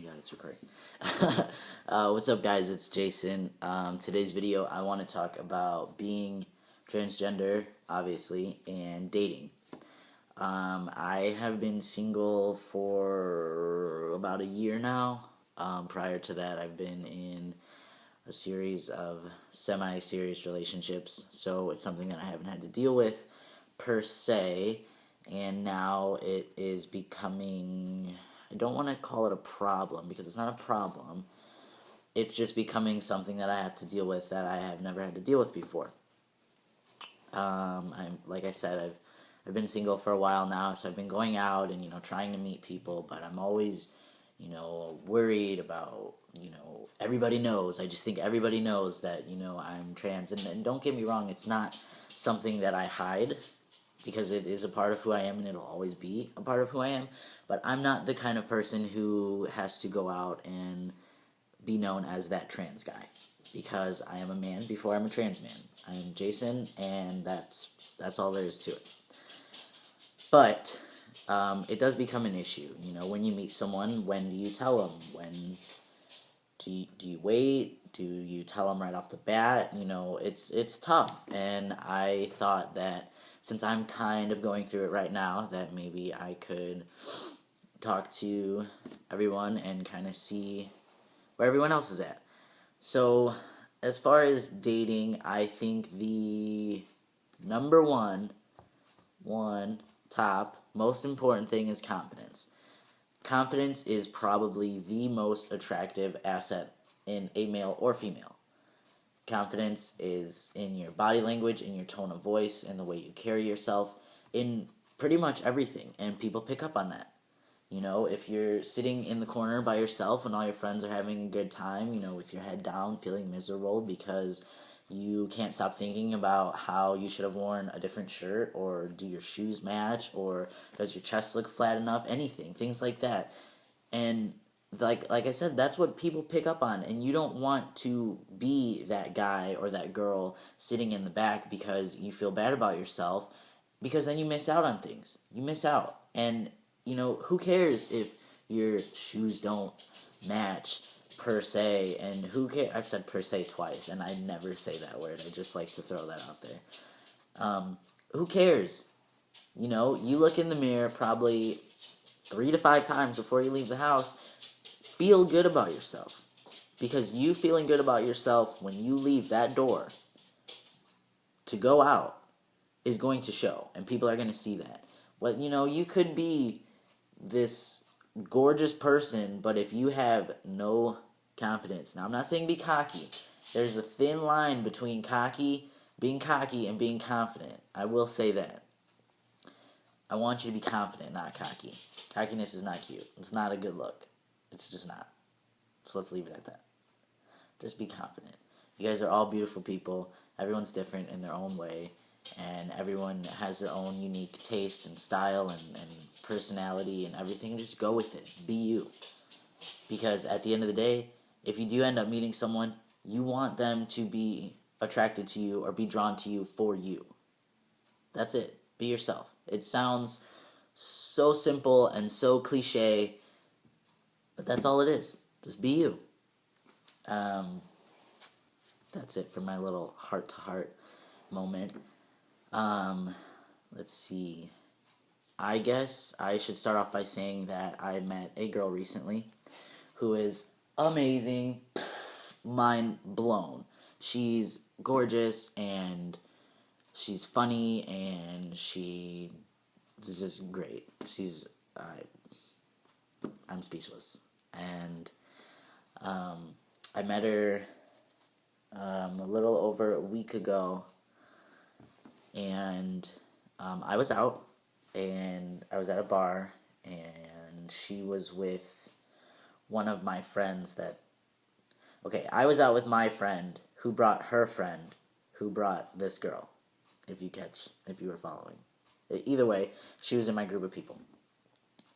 God, it's recording. What's up, guys? It's Jason. Today's video, I want to talk about being transgender, obviously, and dating. I have been single for about a year now. Prior to that, I've been in a series of semi-serious relationships, so it's something that I haven't had to deal with per se, and now it is becoming, I don't want to call it a problem because it's not a problem. It's just becoming something that I have to deal with that I have never had to deal with before. I'm, like I said, I've been single for a while now, so I've been going out and trying to meet people, but I'm always worried about everybody knows. I just think everybody knows that I'm trans, and don't get me wrong, it's not something that I hide, because it is a part of who I am and it'll always be a part of who I am, but I'm not the kind of person who has to go out and be known as that trans guy, because I am a man before I'm a trans man. I am Jason, and that's all there is to it. But it does become an issue, when you meet someone. When do you tell them? When do you wait? Do you tell them right off the bat? It's tough, and I thought that since I'm kind of going through it right now, that maybe I could talk to everyone and kind of see where everyone else is at. So, as far as dating, I think the number one top most important thing is confidence. Confidence is probably the most attractive asset in a male or female. Confidence is in your body language, in your tone of voice, in the way you carry yourself, in pretty much everything, and people pick up on that. If you're sitting in the corner by yourself and all your friends are having a good time, with your head down, feeling miserable because you can't stop thinking about how you should have worn a different shirt, or do your shoes match, or does your chest look flat enough, anything, things like that. And like I said, that's what people pick up on, and you don't want to be that guy or that girl sitting in the back because you feel bad about yourself, because then you miss out on things. You miss out, and who cares if your shoes don't match per se, and who cares? I've said per se twice, and I never say that word. I just like to throw that out there. Who cares? You look in the mirror probably 3 to 5 times before you leave the house. Feel good about yourself, because you feeling good about yourself when you leave that door to go out is going to show, and people are going to see that. Well, you could be this gorgeous person, but if you have no confidence. Now, I'm not saying be cocky. There's a thin line between being cocky and being confident. I will say that. I want you to be confident, not cocky. Cockiness is not cute. It's not a good look. It's just not. So let's leave it at that. Just be confident. You guys are all beautiful people. Everyone's different in their own way, and everyone has their own unique taste and style and personality and everything. Just go with it. Be you. Because at the end of the day, if you do end up meeting someone, you want them to be attracted to you or be drawn to you for you. That's it. Be yourself. It sounds so simple and so cliche, but that's all it is. Just be you. That's it for my little heart-to-heart moment. Let's see. I guess I should start off by saying that I met a girl recently who is amazing, mind blown. She's gorgeous, and she's funny, and she is just great. I'm speechless. And I met her a little over a week ago, and I was out, and I was at a bar, and she was with one of my friends I was out with my friend who brought her friend who brought this girl, if you were following. Either way, she was in my group of people.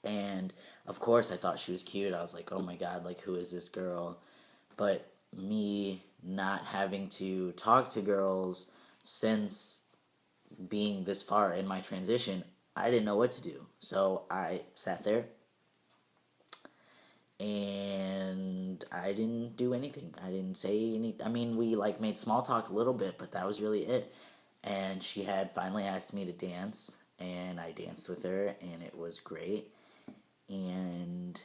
And, of course, I thought she was cute. I was like, oh my god, who is this girl? But me not having to talk to girls since being this far in my transition, I didn't know what to do. So I sat there, and I didn't do anything. I didn't say anything. I mean, we like made small talk a little bit, but that was really it. And she had finally asked me to dance, and I danced with her, and it was great. And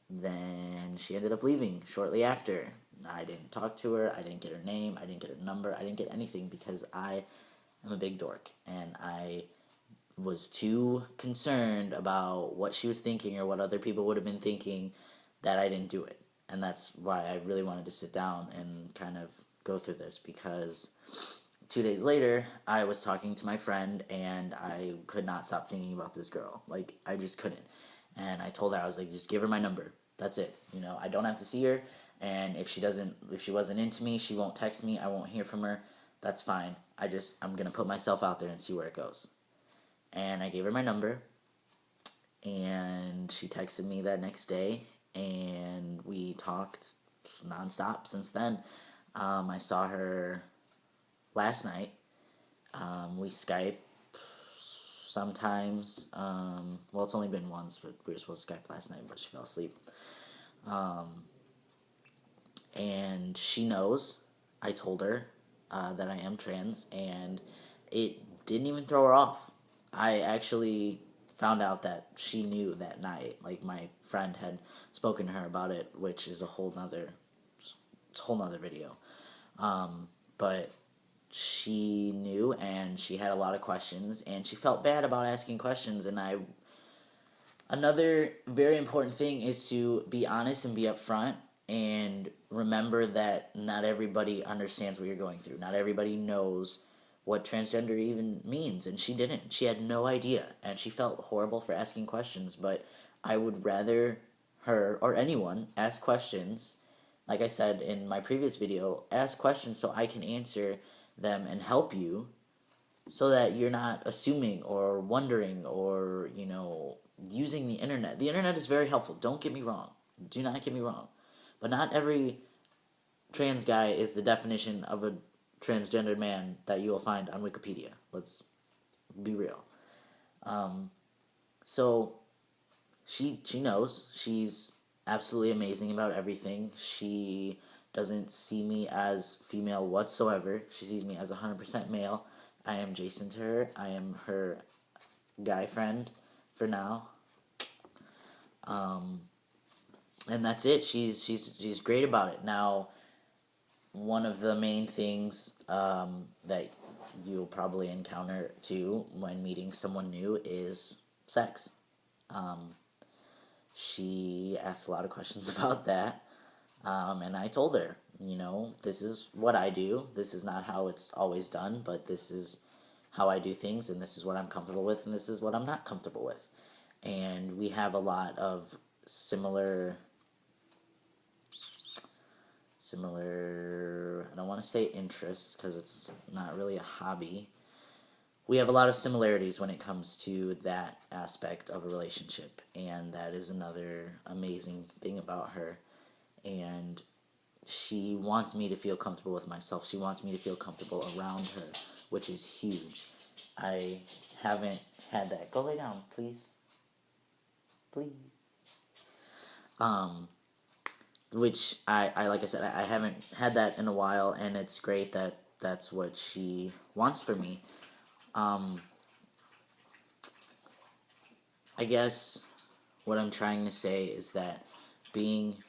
then she ended up leaving shortly after. I didn't talk to her. I didn't get her name. I didn't get her number. I didn't get anything because I am a big dork, and I was too concerned about what she was thinking or what other people would have been thinking that I didn't do it. And that's why I really wanted to sit down and kind of go through this, because 2 days later, I was talking to my friend, and I could not stop thinking about this girl. Like, I just couldn't. And I told her, I was like, just give her my number. That's it. You know, I don't have to see her, and if she wasn't into me, she won't text me, I won't hear from her. That's fine. I'm going to put myself out there and see where it goes. And I gave her my number, and she texted me that next day, and we talked nonstop since then. I saw her last night. We Skype sometimes. Well, it's only been once, but we were supposed to Skype last night, but she fell asleep. And she knows. I told her that I am trans, and it didn't even throw her off. I actually found out that she knew that night. Like, my friend had spoken to her about it, which is a whole nother video. But she knew, and she had a lot of questions, and she felt bad about asking questions. And another very important thing is to be honest and be upfront, and remember that not everybody understands what you're going through. Not everybody knows what transgender even means, and she didn't. She had no idea, and she felt horrible for asking questions, but I would rather her or anyone ask questions. Like I said in my previous video, ask questions so I can answer them and help you, so that you're not assuming or wondering or, using the internet. The internet is very helpful, don't get me wrong. Do not get me wrong. But not every trans guy is the definition of a transgendered man that you will find on Wikipedia. Let's be real. So she knows. She's absolutely amazing about everything. She doesn't see me as female whatsoever. She sees me as 100% male. I am Jason to her. I am her guy friend for now. And that's it. She's great about it. Now, one of the main things that you'll probably encounter too when meeting someone new is sex. She asked a lot of questions about that, and I told her, this is what I do. This is not how it's always done, but this is how I do things, and this is what I'm comfortable with, and this is what I'm not comfortable with. And we have a lot of similar, I don't want to say interests, because it's not really a hobby. We have a lot of similarities when it comes to that aspect of a relationship, and that is another amazing thing about her. And she wants me to feel comfortable with myself. She wants me to feel comfortable around her, which is huge. I haven't had that. Go lay down, please. Please. Which I like I said, I haven't had that in a while, and it's great that that's what she wants for me. I guess what I'm trying to say is that being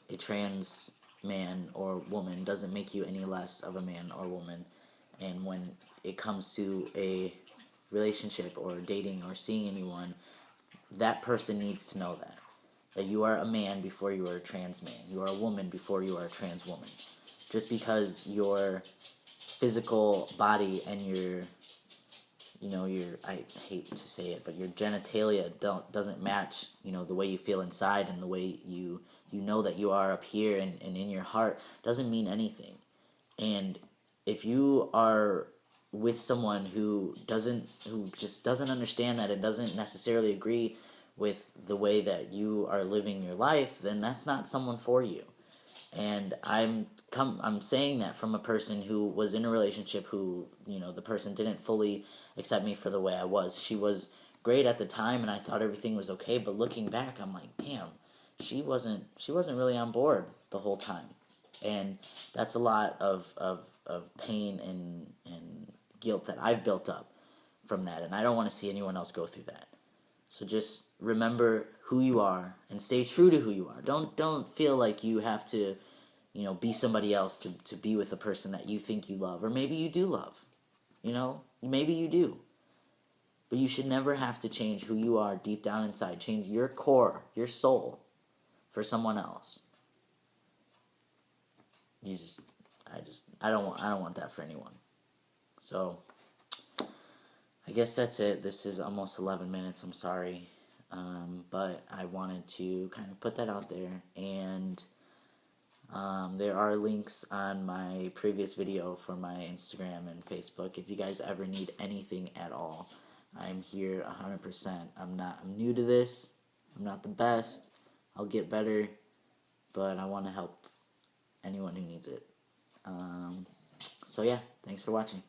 a trans man or woman doesn't make you any less of a man or woman. And when it comes to a relationship or dating or seeing anyone, that person needs to know that you are a man before you are a trans man. You are a woman before you are a trans woman. Just because your physical body and your I hate to say it, but your genitalia doesn't match, the way you feel inside and the way you know that you are up here and in your heart doesn't mean anything. And if you are with someone who just doesn't understand that and doesn't necessarily agree with the way that you are living your life, then that's not someone for you. And I'm saying that from a person who was in a relationship who, the person didn't fully accept me for the way I was. She was great at the time, and I thought everything was okay, but looking back, I'm like, damn, she wasn't really on board the whole time. And that's a lot of pain and guilt that I've built up from that, and I don't want to see anyone else go through that. So just remember who you are and stay true to who you are. Don't feel like you have to, be somebody else to be with a person that you think you love, or maybe you do love. Maybe you do. But you should never have to change who you are deep down inside. Change your core, your soul, for someone else. I don't want that for anyone. So I guess that's it. This is almost 11 minutes. I'm sorry, but I wanted to kind of put that out there. And there are links on my previous video for my Instagram and Facebook. If you guys ever need anything at all, I'm here 100%. I'm new to this. I'm not the best. I'll get better, but I want to help anyone who needs it. So yeah, thanks for watching.